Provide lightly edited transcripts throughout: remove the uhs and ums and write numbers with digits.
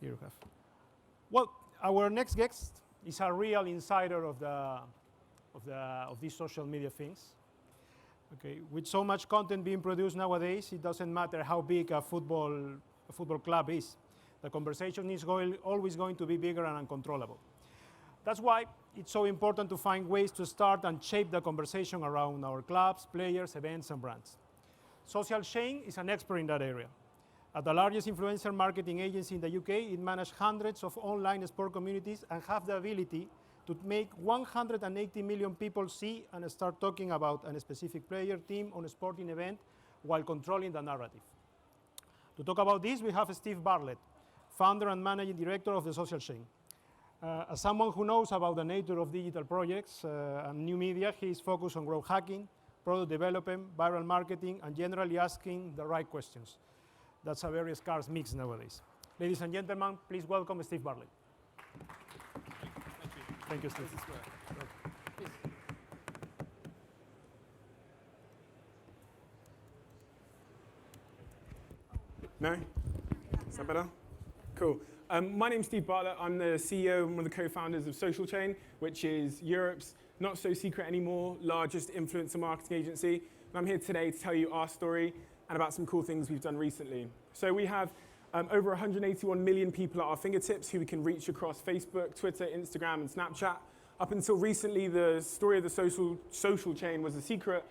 Here you have. Well, our next guest is a real insider of these social media things. Okay, with so much content being produced nowadays, it doesn't matter how big a football club is. The conversation is always going to be bigger and uncontrollable. That's why it's so important to find ways to start and shape the conversation around our clubs, players, events, and brands. Social Chain is an expert in that area. At the largest influencer marketing agency in the UK, it manages hundreds of online sport communities and have the ability to make 180 million people see and start talking about a specific player, team, or a sporting event while controlling the narrative. To talk about this, we have Steve Bartlett, founder and managing director of the Social Chain. As someone who knows about the nature of digital projects and new media, he is focused on growth hacking, product development, viral marketing, and generally asking the right questions. That's a very scarce mix nowadays. Ladies and gentlemen, please welcome Steve Bartlett. Thank you, Steve. No? Is that better? Cool. My name's Steve Bartlett. I'm the CEO and one of the co-founders of Social Chain, which is Europe's not so secret anymore, largest influencer marketing agency. And I'm here today to tell you our story and about some cool things we've done recently. So we have over 181 million people at our fingertips who we can reach across Facebook, Twitter, Instagram, and Snapchat. Up until recently, the story of the social chain was a secret.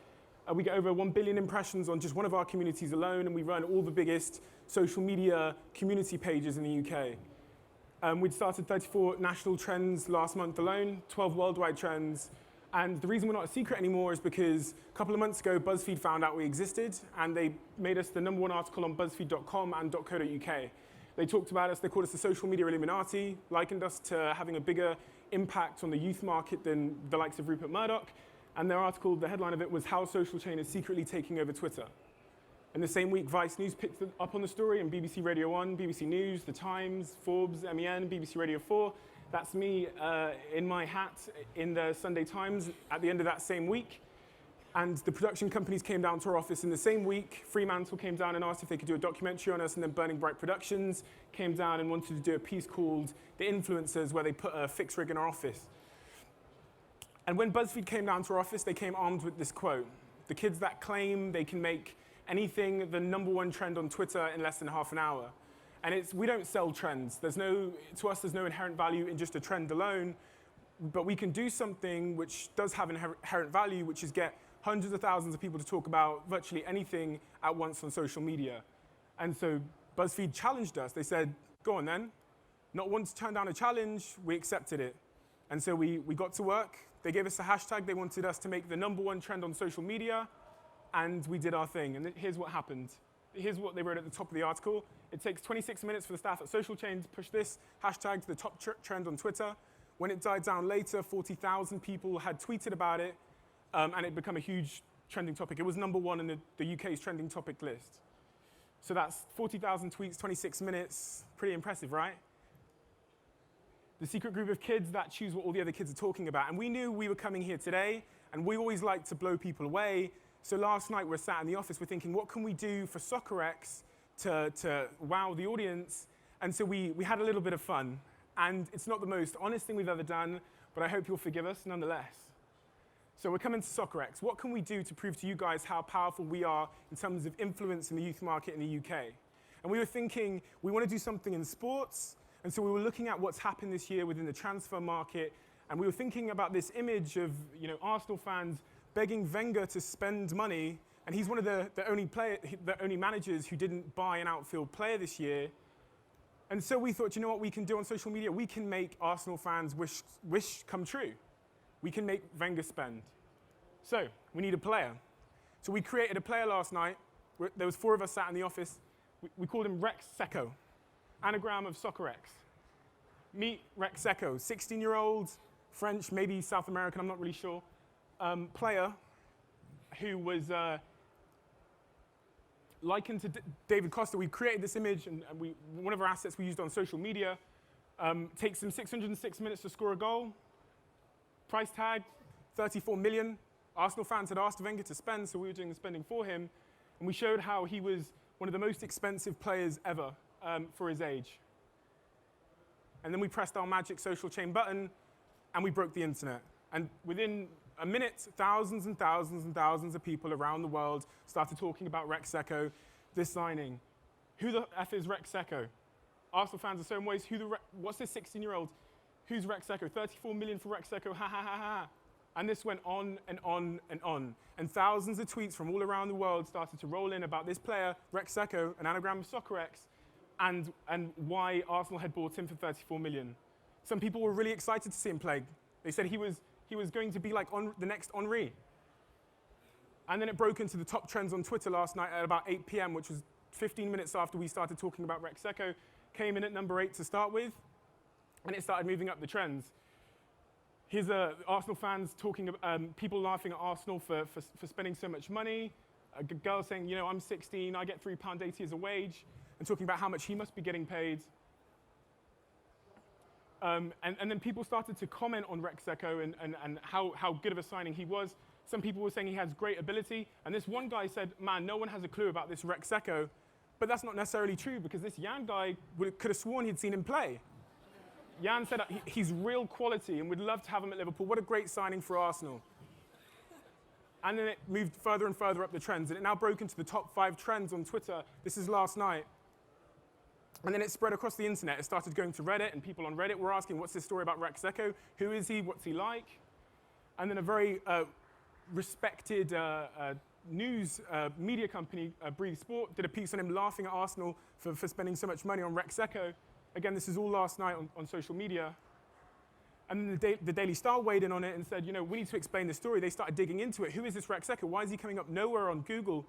We get over 1 billion impressions on just one of our communities alone, and we run all the biggest social media community pages in the UK. We'd started 34 national trends last month alone, 12 worldwide trends. And the reason we're not a secret anymore is because a couple of months ago, BuzzFeed found out we existed, and they made us the #1 article on BuzzFeed.com and .co.uk. They talked about us, they called us the social media Illuminati, likened us to having a bigger impact on the youth market than the likes of Rupert Murdoch. And their article, the headline of it was How Social Chain is Secretly Taking Over Twitter. And the same week, Vice News picked it up on the story, and BBC Radio 1, BBC News, The Times, Forbes, MEN, BBC Radio 4. That's me in my hat in the Sunday Times at the end of that same week. And the production companies came down to our office in the same week. Fremantle came down and asked if they could do a documentary on us, and then Burning Bright Productions came down and wanted to do a piece called The Influencers, where they put a fixed rig in our office. And when BuzzFeed came down to our office, they came armed with this quote: "The kids that claim they can make anything the #1 trend on Twitter in less than half an hour." And we don't sell trends. To us, there's no inherent value in just a trend alone, but we can do something which does have inherent value, which is get hundreds of thousands of people to talk about virtually anything at once on social media. And so BuzzFeed challenged us. They said, go on then. Not wanting to turn down a challenge, we accepted it. And so we got to work. They gave us a hashtag. They wanted us to make the #1 trend on social media, and we did our thing. And here's what happened. Here's what they wrote at the top of the article. It takes 26 minutes for the staff at Social Chain to push this hashtag to the top trend on Twitter. When it died down later, 40,000 people had tweeted about it, and it became a huge trending topic. It was #1 in the UK's trending topic list. So that's 40,000 tweets, 26 minutes. Pretty impressive, right? The secret group of kids that choose what all the other kids are talking about. And we knew we were coming here today, and we always like to blow people away. So last night, we're sat in the office, we're thinking, what can we do for Soccerex to wow the audience? And so we had a little bit of fun. And it's not the most honest thing we've ever done, but I hope you'll forgive us nonetheless. So we're coming to Soccerex. What can we do to prove to you guys how powerful we are in terms of influence in the youth market in the UK? And we were thinking, we want to do something in sports. And so we were looking at what's happened this year within the transfer market. And we were thinking about this image of Arsenal fans begging Wenger to spend money, and he's one of the only managers who didn't buy an outfield player this year. And so we thought, you know what we can do on social media? We can make Arsenal fans' wish come true. We can make Wenger spend. So we need a player. So we created a player last night. There was 4 of us sat in the office. We called him Rex Secco, anagram of Soccerex. Meet Rex Secco, 16-year-old, French, maybe South American, I'm not really sure. Player who was likened to David Costa. We created this image, and one of our assets we used on social media. Takes him 606 minutes to score a goal. Price tag, 34 million. Arsenal fans had asked Wenger to spend, so we were doing the spending for him. And we showed how he was one of the most expensive players ever for his age. and then we pressed our magic social chain button, and we broke the internet. And within a minute, thousands and thousands and thousands of people around the world started talking about Rex Echo, this signing. Who the F is Rex Echo? Arsenal fans are so in ways, what's this 16-year-old? Who's Rex Echo? 34 million for Rex Echo, ha ha ha ha. And this went on and on and on. And thousands of tweets from all around the world started to roll in about this player, Rex Echo, an anagram of Soccerex, and why Arsenal had bought him for 34 million. Some people were really excited to see him play. They said he was going to be like the next Henry. And then it broke into the top trends on Twitter last night at about 8 p.m., which was 15 minutes after we started talking about Rex Echo. Came in at number 8 to start with, and it started moving up the trends. Here's Arsenal fans talking, people laughing at Arsenal for spending so much money. A girl saying, you know, I'm 16, I get £3.80 as a wage, and talking about how much he must be getting paid. And then people started to comment on Rex Echo and how good of a signing he was. Some people were saying he has great ability, and this one guy said, man, no one has a clue about this Rex Echo. But that's not necessarily true, because this Jan guy could have sworn he'd seen him play. Jan said he's real quality and would love to have him at Liverpool. What a great signing for Arsenal. And then it moved further and further up the trends, and it now broke into the top 5 trends on Twitter. This is last night. And then it spread across the internet. It started going to Reddit, and people on Reddit were asking, what's this story about Rex Echo? Who is he? What's he like? And then a very respected news media company, Breathe Sport, did a piece on him laughing at Arsenal for spending so much money on Rex Echo. Again, this is all last night on social media. And then the Daily Star weighed in on it and said, you know, we need to explain the story. They started digging into it. Who is this Rex Echo? Why is he coming up nowhere on Google?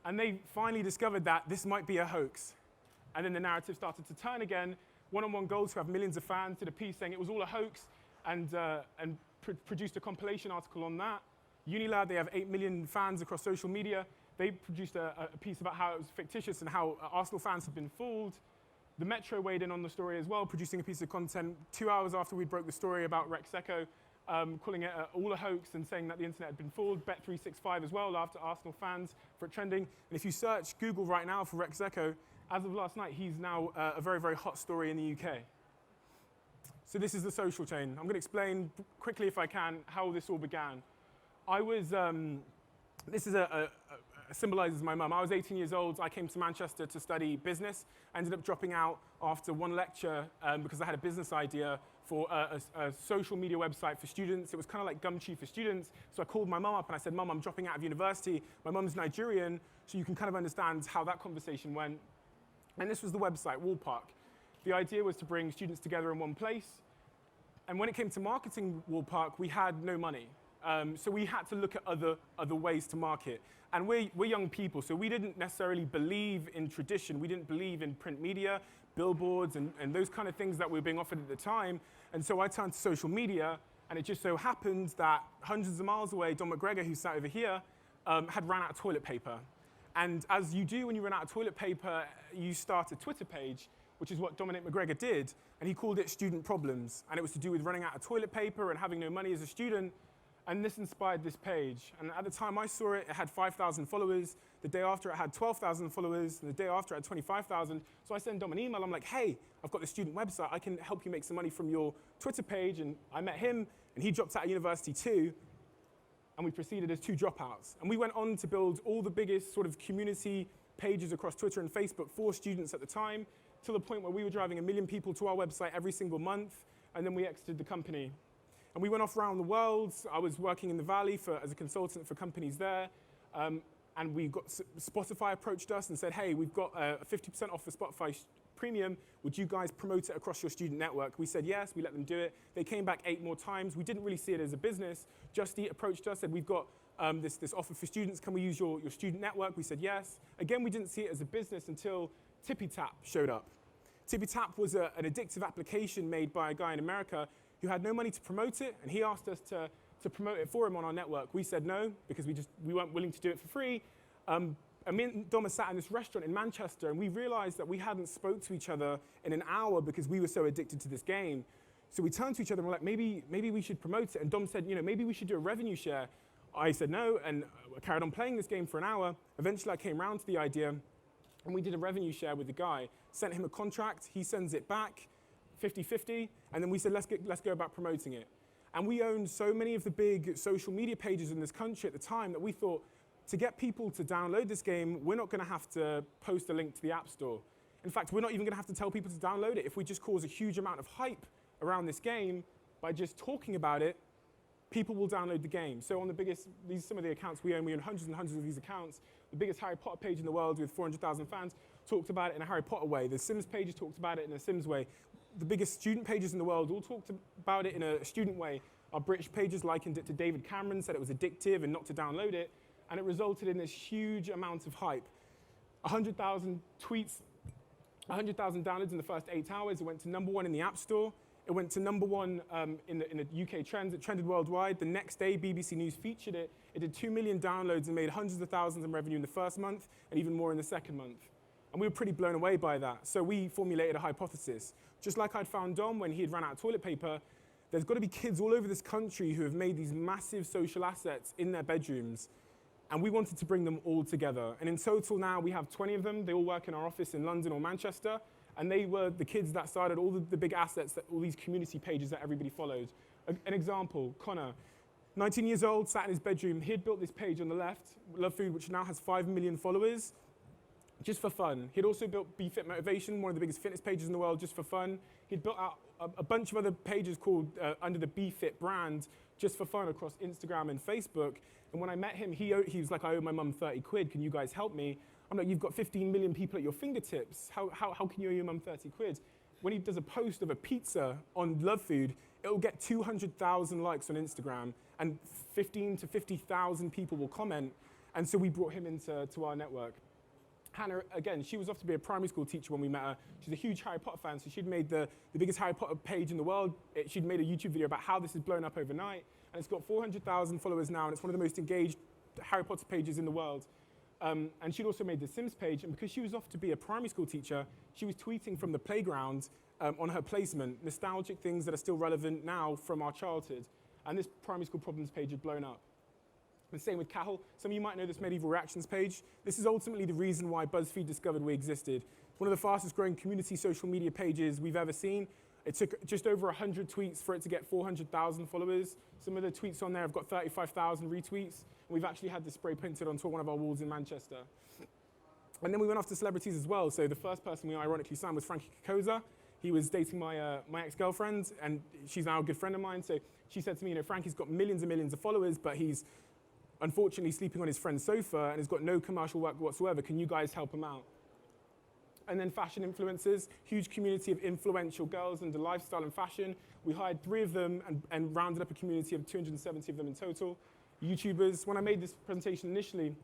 And they finally discovered that this might be a hoax. And then the narrative started to turn again. One-on-One Goals, who have millions of fans, did a piece saying it was all a hoax and produced a compilation article on that. Unilad, they have 8 million fans across social media. They produced a piece about how it was fictitious and how Arsenal fans had been fooled. The Metro weighed in on the story as well, producing a piece of content 2 hours after we broke the story about Rex Echo, calling it all a hoax and saying that the internet had been fooled. Bet365 as well, after Arsenal fans for it trending. And if you search Google right now for Rex Echo, as of last night, he's now a very, very hot story in the UK. So this is the social chain. I'm going to explain quickly, if I can, how this all began. This symbolizes my mum. I was 18 years old. I came to Manchester to study business. I ended up dropping out after one lecture because I had a business idea for a social media website for students. It was kind of like Gumtree for students. So I called my mum up and I said, Mum, I'm dropping out of university. My mum's Nigerian, so you can kind of understand how that conversation went. And this was the website, Wallpark. The idea was to bring students together in one place. And when it came to marketing Wallpark, we had no money. So we had to look at other ways to market. And we're young people, so we didn't necessarily believe in tradition. We didn't believe in print media, billboards, and those kind of things that were being offered at the time. And so I turned to social media, and it just so happened that hundreds of miles away, Don McGregor, who sat over here, had run out of toilet paper. And as you do when you run out of toilet paper, you start a Twitter page, which is what Dominic McGregor did, and he called it Student Problems. And it was to do with running out of toilet paper and having no money as a student. And this inspired this page. And at the time I saw it, it had 5,000 followers. The day after, it had 12,000 followers. And the day after, it had 25,000. So I sent Dom an email. I'm like, hey, I've got this student website. I can help you make some money from your Twitter page. And I met him, and he dropped out of university too. And we proceeded as 2 dropouts. And we went on to build all the biggest sort of community pages across Twitter and Facebook for students at the time, to the point where we were driving 1 million people to our website every single month. And then we exited the company. And we went off around the world. I was working in the Valley as a consultant for companies there. And Spotify approached us and said, hey, we've got 50% off for Spotify Premium. Would you guys promote it across your student network? We said yes, we let them do it. They came back 8 more times. We didn't really see it as a business. Just Eat approached us, said, we've got this offer for students. Can we use your student network? We said yes. Again, we didn't see it as a business until TippyTap showed up. TippyTap was an addictive application made by a guy in America who had no money to promote it, and he asked us to promote it for him on our network. We said no, because we weren't willing to do it for free. And me and Dom sat in this restaurant in Manchester, and we realized that we hadn't spoke to each other in an hour because we were so addicted to this game. So we turned to each other and were like, maybe we should promote it. And Dom said, maybe we should do a revenue share. I said no, and I carried on playing this game for an hour. Eventually I came round to the idea, and we did a revenue share with the guy. Sent him a contract, he sends it back. 50-50, and then we said, let's go about promoting it. And we owned so many of the big social media pages in this country at the time that we thought, to get people to download this game, we're not going to have to post a link to the App Store. In fact, we're not even going to have to tell people to download it. If we just cause a huge amount of hype around this game by just talking about it, people will download the game. So on the biggest, these are some of the accounts we own. We own hundreds and hundreds of these accounts. The biggest Harry Potter page in the world with 400,000 fans talked about it in a Harry Potter way. The Sims pages talked about it in a Sims way. The biggest student pages in the world all talked about it in a student way. Our British pages likened it to David Cameron, said it was addictive and not to download it. And it resulted in this huge amount of hype. 100,000 tweets, 100,000 downloads in the first 8 hours. It went to #1 in the App Store. It went to #1 in the UK trends. It trended worldwide. The next day, BBC News featured it. It did 2 million downloads and made hundreds of thousands in revenue in the first month and even more in the second month. And we were pretty blown away by that. So we formulated a hypothesis. Just like I'd found Dom when he had run out of toilet paper, there's got to be kids all over this country who have made these massive social assets in their bedrooms. And we wanted to bring them all together. And in total now, we have 20 of them. They all work in our office in London or Manchester. And they were the kids that started all the big assets, all these community pages that everybody followed. An example, Connor, 19 years old, sat in his bedroom. He had built this page on the left, Love Food, which now has 5 million followers, just for fun. He'd also built Be Fit Motivation, one of the biggest fitness pages in the world, just for fun. He'd built out a bunch of other pages called under the Be Fit brand, just for fun across Instagram and Facebook. And when I met him, he was like, I owe my mum 30 quid, can you guys help me? I'm like, you've got 15 million people at your fingertips. How can you owe your mum 30 quid? When he does a post of a pizza on Love Food, it'll get 200,000 likes on Instagram, and 15 to 50,000 people will comment. And so we brought him into our network. Hannah, again, she was off to be a primary school teacher when we met her. She's a huge Harry Potter fan, so she'd made the biggest Harry Potter page in the world. She'd made a YouTube video about how this has blown up overnight, and it's got 400,000 followers now, and it's one of the most engaged Harry Potter pages in the world. And she'd also made the Sims page, and because she was off to be a primary school teacher, she was tweeting from the playground on her placement, nostalgic things that are still relevant now from our childhood. And this primary school problems page had blown up. The same with Cahill. Some of you might know this medieval reactions page. This is ultimately the reason why BuzzFeed discovered we existed. It's one of the fastest growing community social media pages we've ever seen. It took just over 100 tweets for it to get 400,000 followers. Some of the tweets on there have got 35,000 retweets. We've actually had this spray printed onto one of our walls in Manchester. And then we went off to celebrities as well. So the first person we ironically signed was Frankie Koza. He was dating my ex-girlfriend, and she's now a good friend of mine. So she said to me, Frankie's got millions and millions of followers, but he's unfortunately sleeping on his friend's sofa and has got no commercial work whatsoever. Can you guys help him out? And then fashion influencers, huge community of influential girls into lifestyle and fashion. We hired 3 of them and rounded up a community of 270 of them in total. YouTubers, when I made this presentation initially,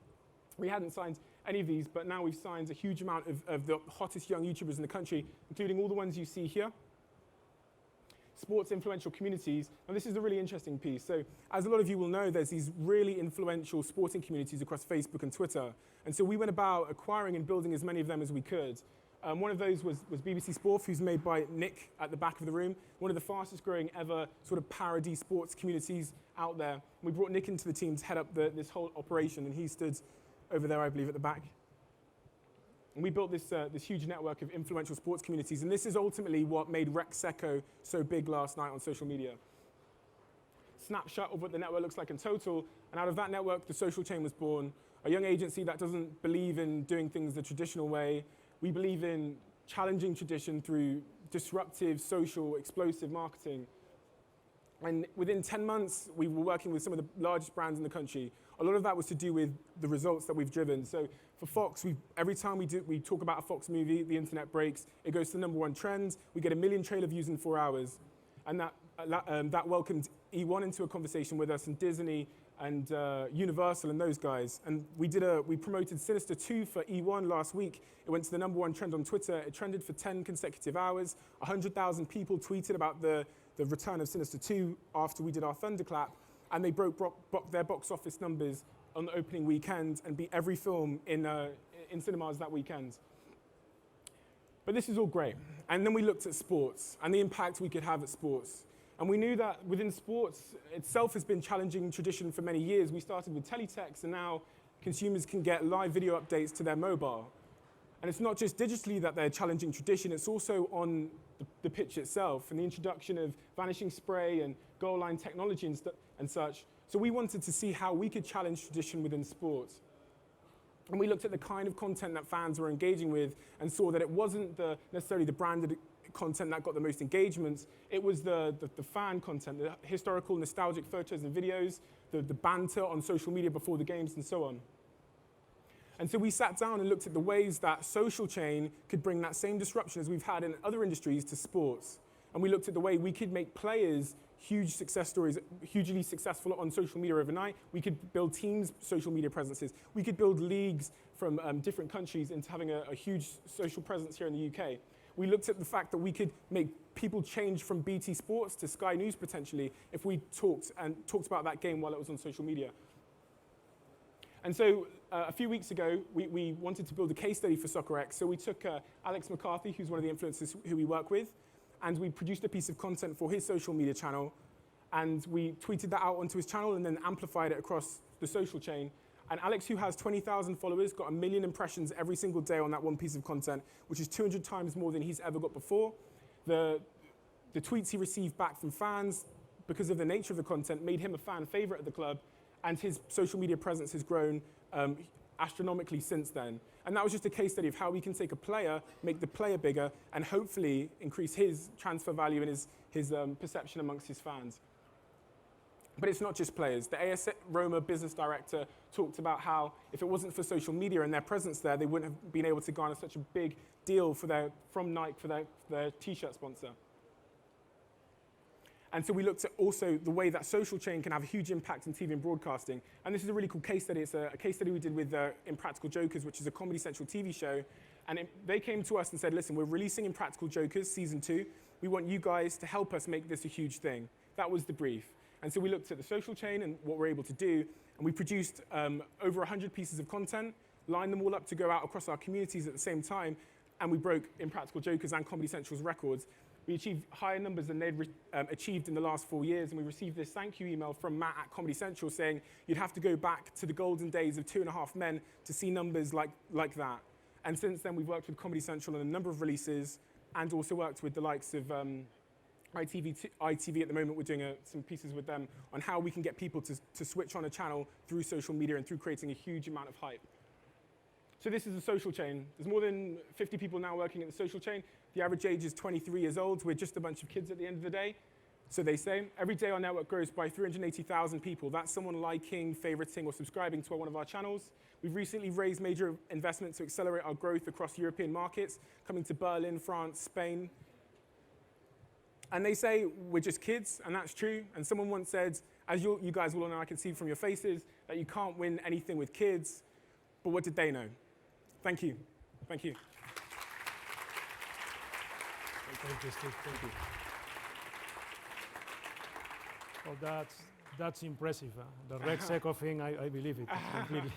we hadn't signed any of these, but now we've signed a huge amount of the hottest young YouTubers in the country, including all the ones you see here. Sports influential communities, and this is a really interesting piece. So as a lot of you will know, there's these really influential sporting communities across Facebook and Twitter. And so we went about acquiring and building as many of them as we could. One of those was BBC Sport, who's made by Nick at the back of the room, one of the fastest growing ever sort of parody sports communities out there. We brought Nick into the team to head up this whole operation, and he stood over there, I believe, at the back. And we built this huge network of influential sports communities, and this is ultimately what made Rexeco so big last night on social media. Snapshot of what the network looks like in total, and out of that network, the Social Chain was born, a young agency that doesn't believe in doing things the traditional way. We believe in challenging tradition through disruptive, social, explosive marketing. And within 10 months, we were working with some of the largest brands in the country. A lot of that was to do with the results that we've driven. So for Fox, every time we talk about a Fox movie, the internet breaks. It goes to the #1 trend. We get 1 million trailer views in 4 hours. And that welcomed E1 into a conversation with us, and Disney and Universal and those guys. And we promoted Sinister 2 for E1 last week. It went to the #1 trend on Twitter. It trended for 10 consecutive hours. 100,000 people tweeted about the return of Sinister 2 after we did our Thunderclap. And they broke their box office numbers on the opening weekend and beat every film in cinemas that weekend. But this is all great. And then we looked at sports and the impact we could have at sports. And we knew that within sports itself has been challenging tradition for many years. We started with teletext, and now consumers can get live video updates to their mobile. And it's not just digitally that they're challenging tradition, it's also on the pitch itself, and the introduction of vanishing spray and goal line technology and such. So we wanted to see how we could challenge tradition within sports. And we looked at the kind of content that fans were engaging with and saw that it wasn't necessarily the branded content that got the most engagements. It was the fan content, the historical, nostalgic photos and videos, the banter on social media before the games, and so on. And so we sat down and looked at the ways that social chain could bring that same disruption as we've had in other industries to sports. And we looked at the way we could make players huge success stories, hugely successful on social media overnight. We could build teams' social media presences. We could build leagues from different countries into having a huge social presence here in the UK. We looked at the fact that we could make people change from BT Sports to Sky News potentially if we talked about that game while it was on social media. And so a few weeks ago, we wanted to build a case study for Soccerex. So we took Alex McCarthy, who's one of the influencers who we work with, and we produced a piece of content for his social media channel. And we tweeted that out onto his channel and then amplified it across the social chain. And Alex, who has 20,000 followers, got 1 million impressions every single day on that one piece of content, which is 200 times more than he's ever got before. The tweets he received back from fans, because of the nature of the content, made him a fan favorite at the club. And his social media presence has grown astronomically since then. And that was just a case study of how we can take a player, make the player bigger, and hopefully increase his transfer value and his perception amongst his fans. But it's not just players. The AS Roma business director talked about how if it wasn't for social media and their presence there, they wouldn't have been able to garner such a big deal from Nike for their t-shirt sponsor. And so we looked at also the way that social chain can have a huge impact in TV and broadcasting. And this is a really cool case study. It's a case study we did with Impractical Jokers, which is a Comedy Central TV show. And they came to us and said, listen, we're releasing Impractical Jokers season 2. We want you guys to help us make this a huge thing. That was the brief. And so we looked at the social chain and what we're able to do. And we produced over 100 pieces of content, lined them all up to go out across our communities at the same time. And we broke Impractical Jokers and Comedy Central's records. We achieved higher numbers than they'd achieved in the last 4 years, and we received this thank you email from Matt at Comedy Central saying you'd have to go back to the golden days of 2.5 Men to see numbers like that. And since then, we've worked with Comedy Central on a number of releases and also worked with the likes of ITV at the moment. We're doing some pieces with them on how we can get people to switch on a channel through social media and through creating a huge amount of hype. So this is a social chain. There's more than 50 people now working at the social chain. The average age is 23 years old. We're just a bunch of kids at the end of the day. So they say, every day our network grows by 380,000 people. That's someone liking, favoriting, or subscribing to one of our channels. We've recently raised major investment to accelerate our growth across European markets, coming to Berlin, France, Spain. And they say, we're just kids, and that's true. And someone once said, as you guys will all know, I can see from your faces, that you can't win anything with kids. But what did they know? Thank you. Thank you. Thank you, Steve. Thank you. Well, that's impressive. The Red Seco thing, I believe it completely.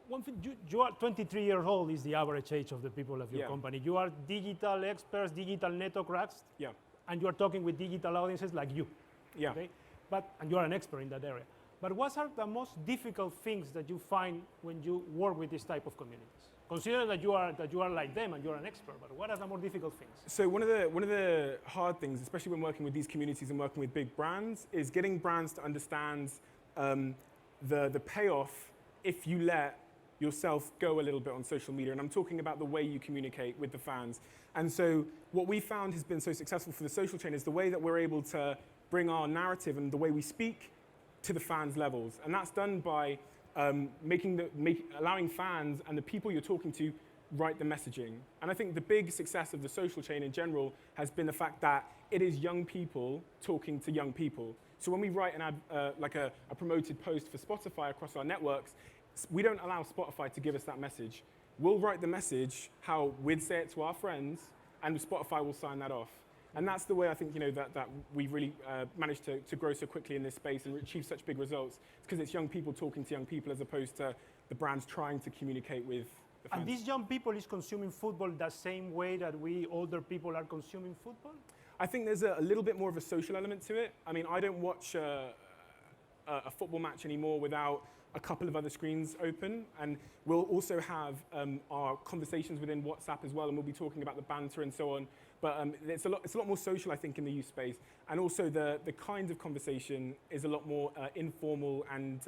One thing, you are 23 years old is the average age of the people of your company. You are digital experts, digital netocrats, and you are talking with digital audiences like you. Yeah. Okay? And you are an expert in that area. But what are the most difficult things that you find when you work with this type of communities? Considering that you are like them and you're an expert, but what are the more difficult things? So one of the hard things, especially when working with these communities and working with big brands, is getting brands to understand the payoff if you let yourself go a little bit on social media. And I'm talking about the way you communicate with the fans. And so what we found has been so successful for the social chain is the way that we're able to bring our narrative and the way we speak to the fans' levels. And that's done by allowing fans and the people you're talking to write the messaging. And I think the big success of the social chain in general has been the fact that it is young people talking to young people. So when we write an ad, like a promoted post for Spotify across our networks, we don't allow Spotify to give us that message. We'll write the message how we'd say it to our friends, and Spotify will sign that off. And that's the way I think that we really managed to grow so quickly in this space and achieve such big results. It's because it's young people talking to young people as opposed to the brands trying to communicate with the fans. And these young people is consuming football the same way that we older people are consuming football? I think there's a little bit more of a social element to it. I mean, I don't watch a football match anymore without a couple of other screens open, and we'll also have our conversations within WhatsApp as well, and we'll be talking about the banter and so on. But it's a lot more social, I think, in the youth space, and also the kind of conversation is a lot more informal and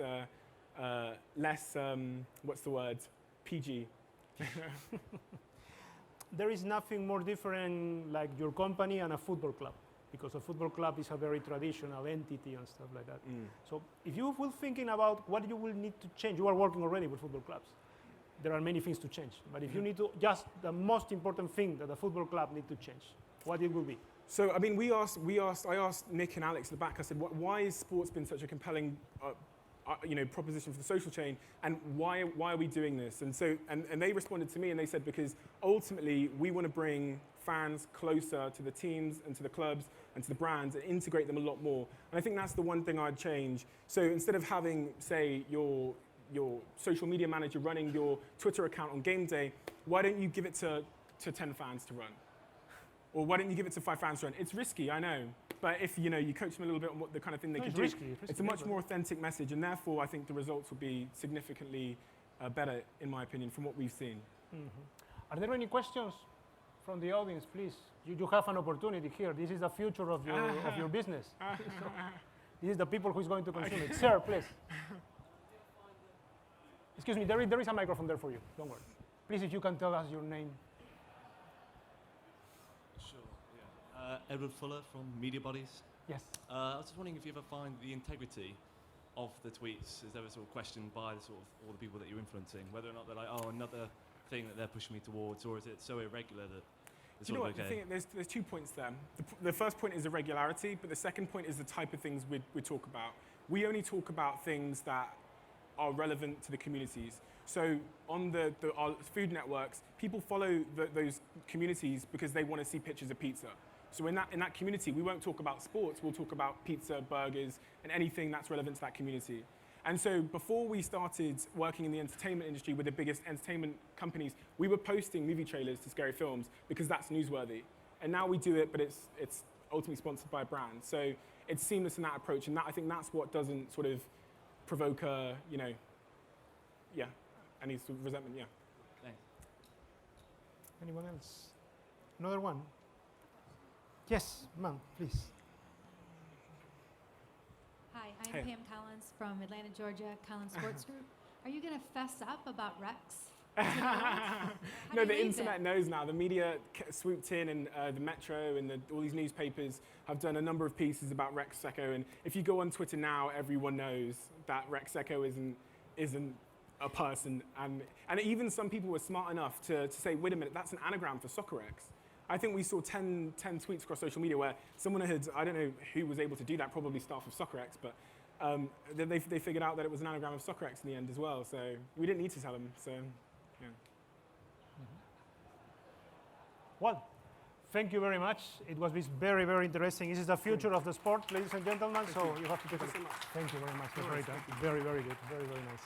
less what's the word, PG. There is nothing more different like your company and a football club, because a football club is a very traditional entity and stuff like that. So if you were thinking about what you will need to change, you are working already with football clubs. There are many things to change, but if you need to, just the most important thing that a football club need to change, what it will be? So I mean, I asked Nick and Alex at the back. I said, why has sports been such a compelling proposition for the social chain, and why are we doing this? And so and they responded to me and they said, because ultimately we want to bring fans closer to the teams and to the clubs and to the brands and integrate them a lot more. And I think that's the one thing I'd change. So instead of having, say, your social media manager running your Twitter account on game day, why don't you give it to 10 fans to run? Or why don't you give it to 5 fans to run? It's risky, I know. But if you coach them a little bit on what the kind of thing they can do, it's a much more authentic message, and therefore I think the results will be significantly better, in my opinion, from what we've seen. Are there any questions from the audience, please? You have an opportunity here. This is the future of your business. This is the people who is going to consume it. Sir, please. Excuse me, there is a microphone there for you. Don't worry. Please, if you can tell us your name. Edward Fuller from Media Bodies. Yes. I was just wondering if you ever find the integrity of the tweets is ever sort of questioned by the sort of all the people that you're influencing, whether or not they're like, oh, another thing that they're pushing me towards, or is it so irregular that it's sort of okay? I think there's 2 points there. The first point is irregularity, but the second point is the type of things we talk about. We only talk about things that are relevant to the communities. So on our food networks, people follow those communities because they want to see pictures of pizza. So in that community, we won't talk about sports, we'll talk about pizza, burgers, and anything that's relevant to that community. And so before we started working in the entertainment industry with the biggest entertainment companies, we were posting movie trailers to scary films because that's newsworthy. And now we do it, but it's ultimately sponsored by a brand. So it's seamless in that approach, and I think that's what doesn't sort of provoke any sort of resentment, Thanks. Anyone else? Another one? Yes, ma'am, please. Hi, I'm Hey. Pam Collins from Atlanta, Georgia, Collins Sports Group. Are you going to fess up about Rex? No, the internet knows now. The media swooped in, and the Metro and all these newspapers have done a number of pieces about Rex Secco. And if you go on Twitter now, everyone knows that Rex Secco isn't a person. And even some people were smart enough to say, wait a minute, that's an anagram for Soccerex. I think we saw 10 tweets across social media where someone had, I don't know who was able to do that, probably staff of Soccerex, but they figured out that it was an anagram of Soccerex in the end as well. So we didn't need to tell them. So, yeah. Well, thank you very much. It was very, very interesting. This is the future of the sport, ladies and gentlemen, so you have to take a look. Thank you so much. Thank you very much. No worries. Very good. Very, very good. Very, very nice.